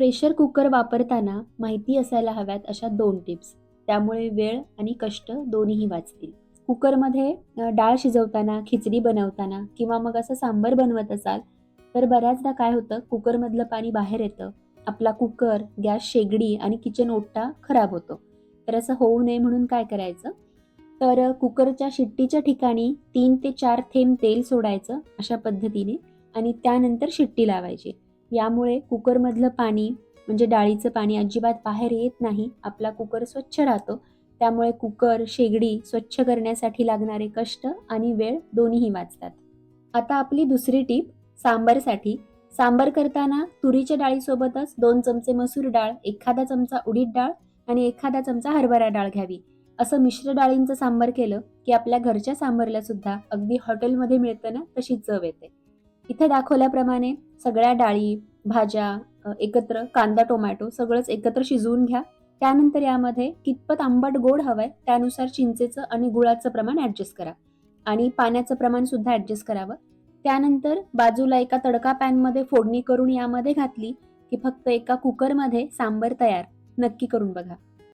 Pressure cooker वापरताना माहिती असायला हव्यात अशा 2 टिप्स. त्यामुळे वेळ आणि कष्ट दोन्हीही वाचतील. कुकरमध्ये डाळ शिजवताना, खिचडी बनवताना किंवा मग असं सांबार बनवत असाल, तर बऱ्याचदा काय होतं कुकरमधलं पाणी बाहेर येतं. आपला कुकर, गॅस शेगडी आणि किचन ओटा खराब होतो. तर असं होऊ नये म्हणून काय करायचं? तर कुकरच्या शिट्टीच्या ठिकाणी 3 ते 4 थेंब तेल सोडायचं अशा पद्धतीने आणि त्यानंतर शिट्टी लावायची. यामुळे कुकरमधलं पाणी म्हणजे डाळीचं पाणी अजिबात बाहेर येत नाही. आपला कुकर स्वच्छ राहतो. त्यामुळे कुकर, शेगडी स्वच्छ करण्यासाठी लागणारे कष्ट आणि वेळ दोन्हीही वाचतात. आता आपली दुसरी टीप सांबारसाठी. सांबार करताना तुरीच्या डाळीसोबतच 2 चमचे मसूर डाळ, एखादा चमचा उडीद डाळ आणि एखादा चमचा हरभरा डाळ घ्यावी. असं मिश्र डाळींचं सांबार केलं की आपल्या घरच्या सांबारला सुद्धा अगदी हॉटेलमध्ये मिळतं ना तशी चव येते. इथे दाखवल्याप्रमाणे सगळ्या डाळी, भाज्या एकत्र कांदा, टोमॅटो सगळंच एकत्र शिजवून घ्या. त्यानंतर यामध्ये कितपत आंबट गोड हवंय त्यानुसार चिंचेचं आणि गुळाचं प्रमाण ॲडजस्ट करा आणि पाण्याचं प्रमाण सुद्धा ॲडजस्ट करावं. त्यानंतर बाजूला एका तडका पॅनमध्ये फोडणी करून यामध्ये घातली की फक्त एका कुकरमध्ये सांबार तयार. नक्की करून बघा.